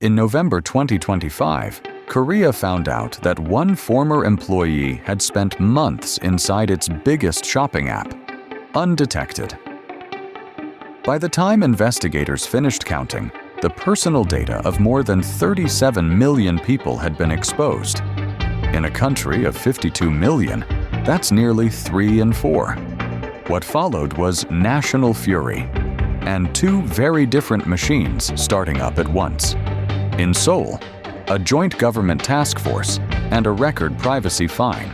In November 2025, Korea found out that one former employee had spent months inside its biggest shopping app, undetected. By the time investigators finished counting, the personal data of more than 37 million people had been exposed. In a country of 52 million, that's nearly 3 in 4. What followed was national fury, and two very different machines starting up at once. In Seoul, a joint government task force and a record privacy fine.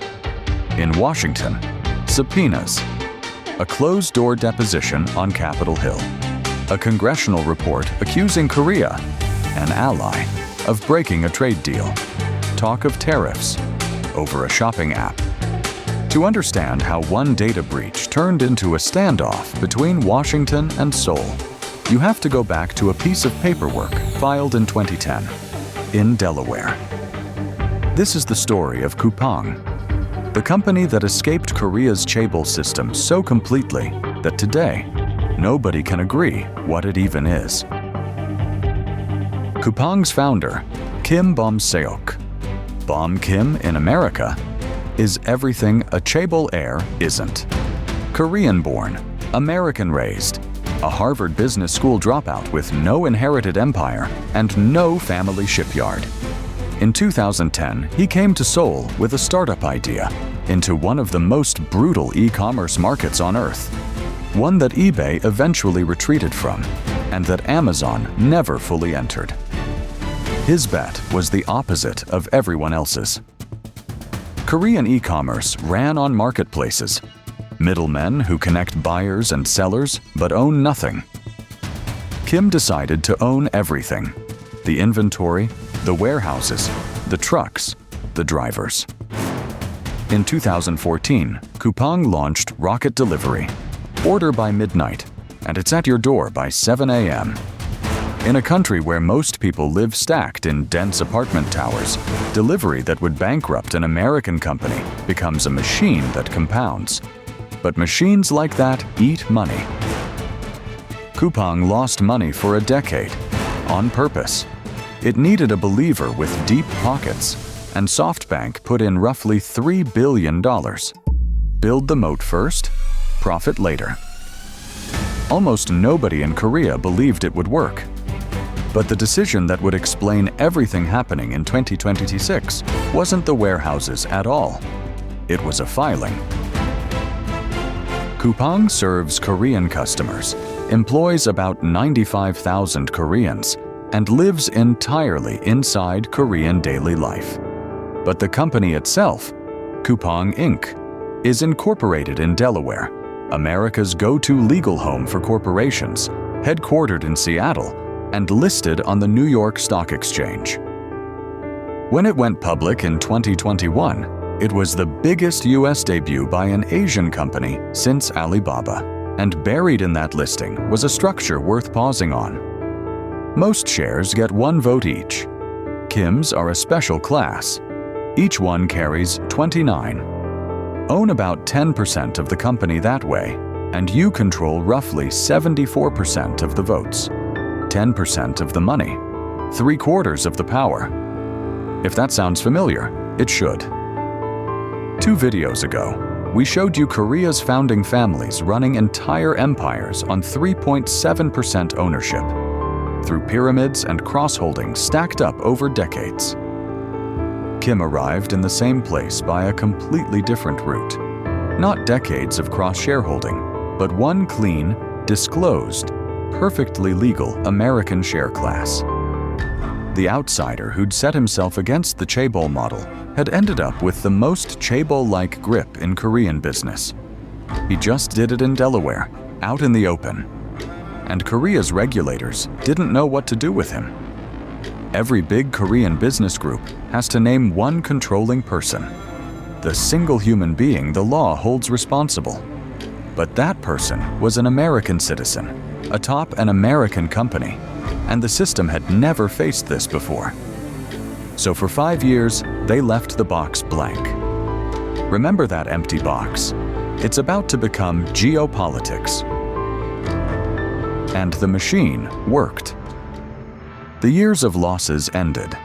In Washington, subpoenas, a closed-door deposition on Capitol Hill, a congressional report accusing Korea, an ally, of breaking a trade deal, talk of tariffs over a shopping app. To understand how one data breach turned into a standoff between Washington and Seoul, you have to go back to a piece of paperwork filed in 2010 in Delaware. This is the story of Coupang, the company that escaped Korea's chaebol system so completely that today, nobody can agree what it even is. Coupang's founder, Kim Bom-seok, Bom Kim in America, is everything a chaebol heir isn't. Korean-born, American-raised, a Harvard Business School dropout with no inherited empire and no family shipyard. In 2010, he came to Seoul with a startup idea into one of the most brutal e-commerce markets on earth, one that eBay eventually retreated from and that Amazon never fully entered. His bet was the opposite of everyone else's. Korean e-commerce ran on marketplaces, middlemen who connect buyers and sellers but own nothing. Kim decided to own everything: the inventory, the warehouses, the trucks, the drivers. In 2014, Coupang launched Rocket Delivery. Order by midnight, and it's at your door by 7 a.m. In a country where most people live stacked in dense apartment towers, delivery that would bankrupt an American company becomes a machine that compounds. But machines like that eat money. Coupang lost money for a decade, on purpose. It needed a believer with deep pockets, and SoftBank put in roughly $3 billion. Build the moat first, profit later. Almost nobody in Korea believed it would work. But the decision that would explain everything happening in 2026 wasn't the warehouses at all. It was a filing. Coupang serves Korean customers, employs about 95,000 Koreans, and lives entirely inside Korean daily life. But the company itself, Coupang Inc., is incorporated in Delaware, America's go-to legal home for corporations, headquartered in Seattle, and listed on the New York Stock Exchange. When it went public in 2021, it was the biggest U.S. debut by an Asian company since Alibaba, and buried in that listing was a structure worth pausing on. Most shares get 1 vote each. Kim's are a special class. Each one carries 29. Own about 10% of the company that way, and you control roughly 74% of the votes, 10% of the money, 3/4 of the power. If that sounds familiar, it should. 2 videos ago, we showed you Korea's founding families running entire empires on 3.7% ownership, through pyramids and cross-holdings stacked up over decades. Kim arrived in the same place by a completely different route. Not decades of cross-shareholding, but one clean, disclosed, perfectly legal American share class. The outsider who'd set himself against the chaebol model had ended up with the most chaebol-like grip in Korean business. He just did it in Delaware, out in the open. And Korea's regulators didn't know what to do with him. Every big Korean business group has to name one controlling person, the single human being the law holds responsible. But that person was an American citizen, atop an American company, and the system had never faced this before. So for 5 years, they left the box blank. Remember that empty box. It's about to become geopolitics. And the machine worked. The years of losses ended.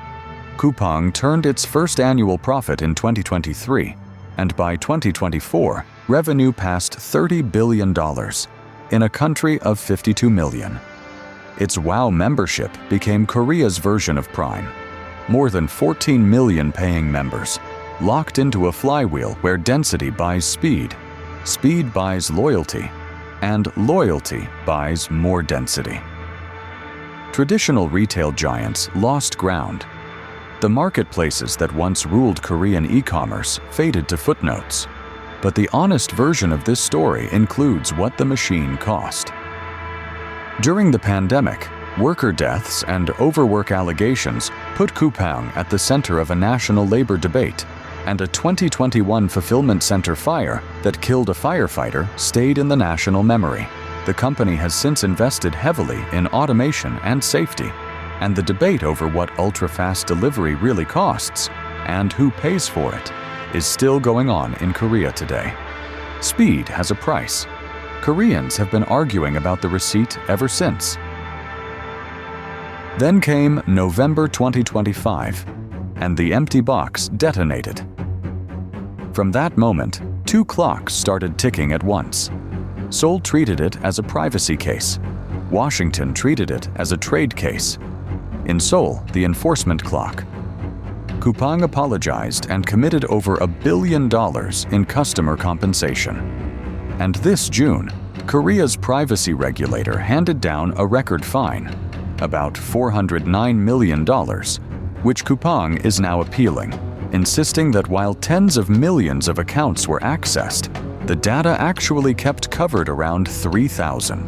Coupang turned its first annual profit in 2023, and by 2024, revenue passed $30 billion in a country of 52 million. Its WOW membership became Korea's version of Prime. More than 14 million paying members, locked into a flywheel where density buys speed, speed buys loyalty, and loyalty buys more density. Traditional retail giants lost ground. The marketplaces that once ruled Korean e-commerce faded to footnotes. But the honest version of this story includes what the machine cost. During the pandemic, worker deaths and overwork allegations put Coupang at the center of a national labor debate, and a 2021 fulfillment center fire that killed a firefighter stayed in the national memory. The company has since invested heavily in automation and safety, and the debate over what ultra-fast delivery really costs and who pays for it is still going on in Korea today. Speed has a price. Koreans have been arguing about the receipt ever since. Then came November 2025, and the empty box detonated. From that moment, two clocks started ticking at once. Seoul treated it as a privacy case. Washington treated it as a trade case. In Seoul, the enforcement clock. Coupang apologized and committed over $1 billion in customer compensation. And this June, Korea's privacy regulator handed down a record fine, about $409 million, which Coupang is now appealing, insisting that while tens of millions of accounts were accessed, the data actually kept covered around 3,000.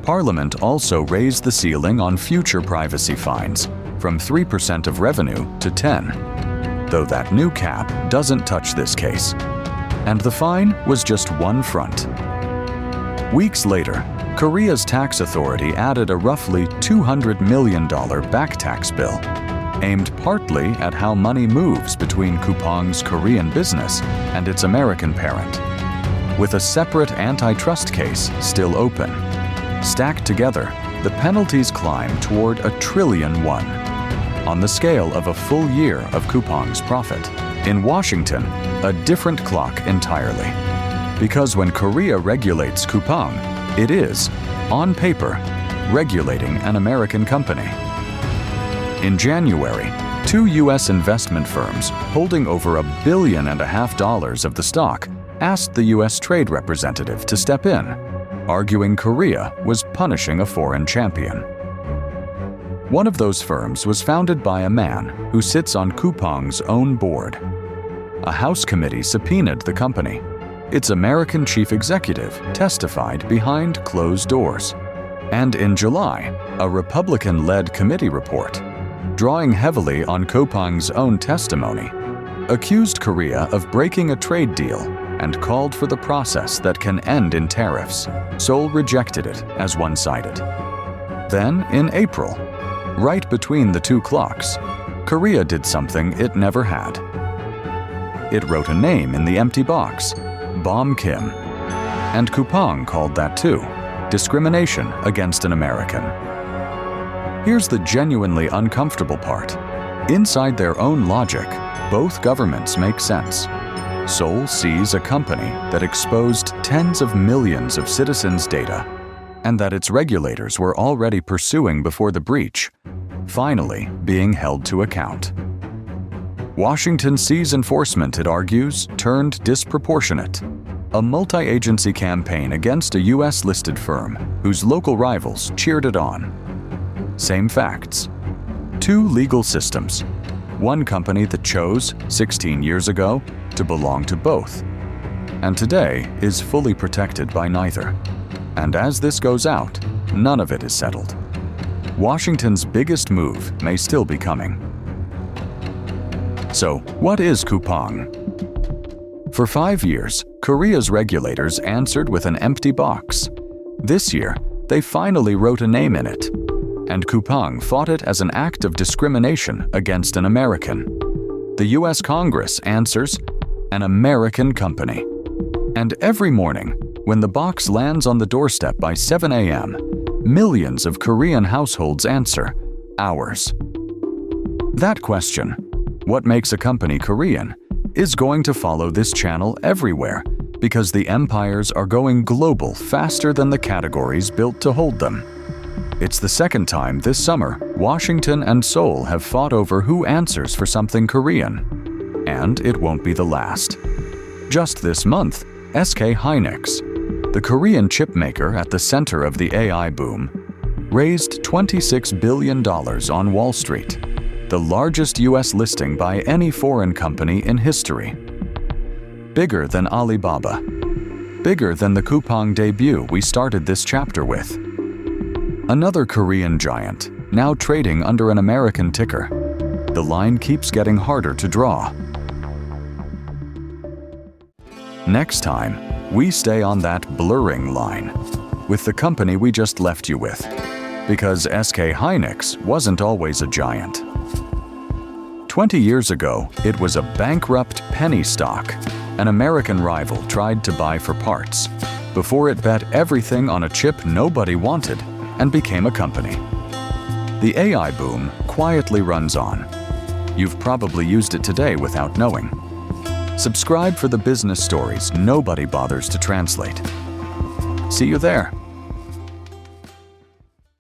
Parliament also raised the ceiling on future privacy fines from 3% of revenue to 10%, though that new cap doesn't touch this case. And the fine was just one front. Weeks later, Korea's tax authority added a roughly $200 million back tax bill, aimed partly at how money moves between Coupang's Korean business and its American parent, with a separate antitrust case still open. Stacked together, the penalties climb toward $1 trillion, on the scale of a full year of Coupang's profit. In Washington, a different clock entirely. Because when Korea regulates Coupang, it is, on paper, regulating an American company. In January, two U.S. investment firms holding over $1.5 billion of the stock asked the U.S. trade representative to step in, arguing Korea was punishing a foreign champion. One of those firms was founded by a man who sits on Coupang's own board. A House committee subpoenaed the company. Its American chief executive testified behind closed doors. And in July, a Republican-led committee report, drawing heavily on Coupang's own testimony, accused Korea of breaking a trade deal and called for the process that can end in tariffs. Seoul rejected it as one-sided. Then, in April, right between the two clocks, Korea did something it never had. It wrote a name in the empty box, Bom Kim. And Coupang called that too, discrimination against an American. Here's the genuinely uncomfortable part. Inside their own logic, both governments make sense. Seoul sees a company that exposed tens of millions of citizens' data, and that its regulators were already pursuing before the breach, finally being held to account. Washington sees enforcement, it argues, turned disproportionate. A multi-agency campaign against a U.S.-listed firm whose local rivals cheered it on. Same facts. Two legal systems. One company that chose, 16 years ago, to belong to both, and today is fully protected by neither. And as this goes out, none of it is settled. Washington's biggest move may still be coming. So, what is Coupang? For 5 years, Korea's regulators answered with an empty box. This year, they finally wrote a name in it, and Coupang fought it as an act of discrimination against an American. The U.S. Congress answers, an American company. And every morning, when the box lands on the doorstep by 7 a.m., millions of Korean households answer, ours. That question, what makes a company Korean, is going to follow this channel everywhere because the empires are going global faster than the categories built to hold them. It's the second time this summer Washington and Seoul have fought over who answers for something Korean. And it won't be the last. Just this month, SK Hynix, the Korean chipmaker at the center of the AI boom, raised $26 billion on Wall Street, the largest US listing by any foreign company in history. Bigger than Alibaba. Bigger than the Coupang debut we started this chapter with. Another Korean giant, now trading under an American ticker. The line keeps getting harder to draw. Next time, we stay on that blurring line with the company we just left you with, because SK Hynix wasn't always a giant. 20 years ago, it was a bankrupt penny stock an American rival tried to buy for parts, before it bet everything on a chip nobody wanted and became a company. The AI boom quietly runs on. You've probably used it today without knowing. Subscribe for the business stories nobody bothers to translate. See you there.